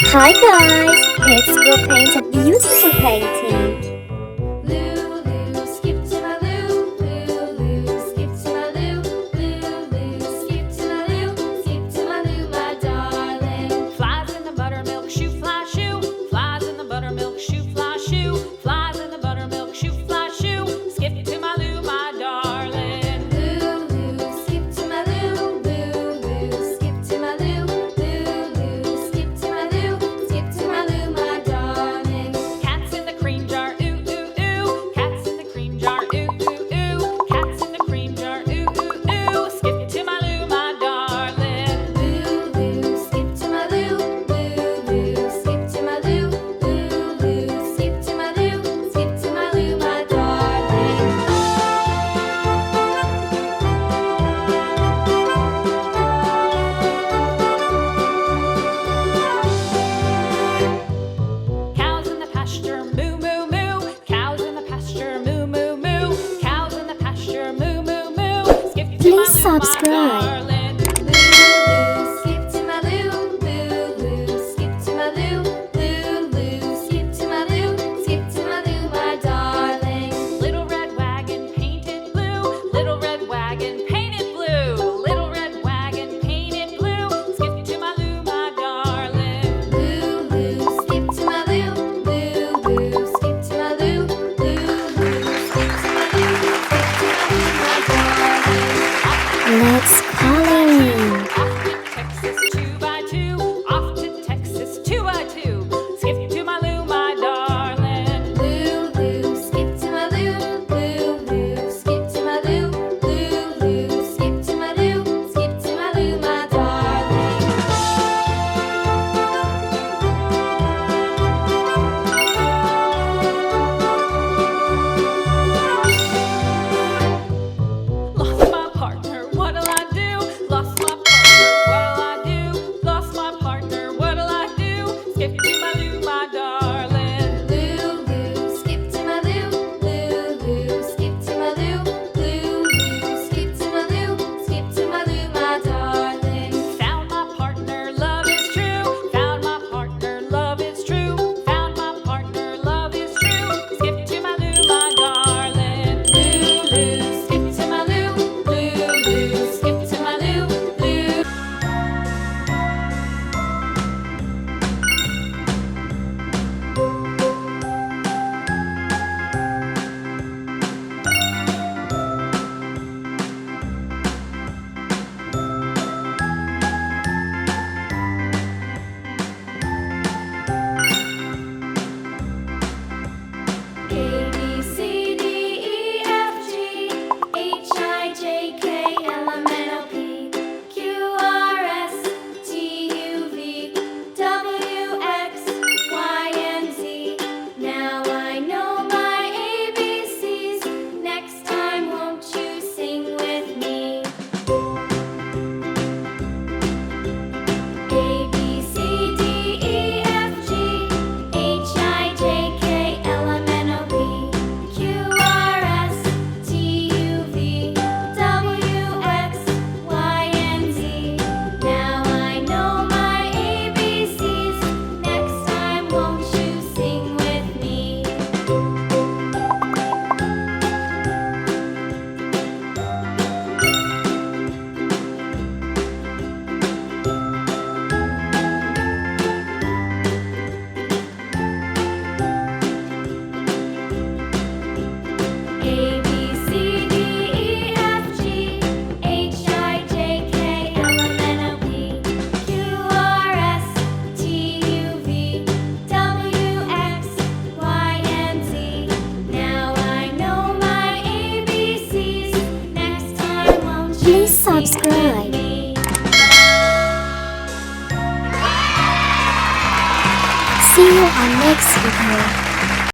Hi guys, let's go paint a beautiful painting. Lulu, skip to my Lou. Lulu, skip to my Lou. Lulu, skip to my Lou. Skip to my Lou, my darling. Flies in the buttermilk shoe, fly shoe. Flies in the buttermilk shoe, fly shoe. Flies in the buttermilk shoe, fly shoe. Skip to my Lou, my darling. Lulu, skip to my Lou. Lulu, skip to my Lou. Lulu, skip to my Lou. Skip to my Lou, my darling. Cats in the cream jar, ooh ooh ooh. Cats in the cream jar, ooh ooh ooh. Cats in the cream jar, ooh ooh ooh. Skip to my Lou, my darling. Lulu, skip to my Lou. Lulu, skip to my Lou. Lulu, skip to my Lou. Skip to my Lou, my darling. Cows in the pasture, moo moo moo. Cows in the pasture, moo moo moo. Cows in the pasture, moo moo moo. Skip to Please my Lou, subscribe. my darling. Lulu, skip to my Lou. Lulu, skip to my Lou. Lulu, skip to my Lou. Skip to my Lou, my darling. Little red wagon painted blue. Little red wagon painted blue. Little red wagon painted blue. Skip to my Lou, my darling. Lulu, skip to my Lou. Lulu, skip to my Lou. Lulu, skip to my Lou. Skip to my Lou, my darling. Let's coloring. Off to Texas 2x2. Off to Texas 2x2. Skip to my Lou, my darling. Lulu, skip to my Lou. Lulu, skip to my Lou. Lulu, skip to my Lou. Skip to my Lou, my darling. Lost my partner, what'll I do? Lost my partner, what'll I do? Lost my partner, what'll I do? Skip to my Lou, my darling. Lulu, skip to my Lou. Lulu, skip to my Lou. Lulu, skip to my Lou. Skip to my Lou, my darling. Found my partner, love is true. Found my partner, love is true. Found my partner, love is true. Skip to my Lou, my darling. Lulu, skip to my Lou. Lulu, skip to my Lou. Lulu. A, B, C, D, E, F, G, H, I, J, K, L, M, N, O, P, Q, R, S, T, U, V, W, X, Y, and Z. Now I know my ABCs. Next time, won't you sing with me? A, B, C, D, E, F, G, H, I, J, K, L, M, N, O, P, Q, R, S, T, U, V, W, X, Y, and Z. Now I know my ABCs. Next time, won't you sing with me? A, B, C, D, E, F, G, H, I, J, K, L, M, N, O, P, Q, R, S, T, U, V, W, X, Y, and Z. Now I know my ABCs. Next time, won't you Please sing with subscribe. me? See you on next video.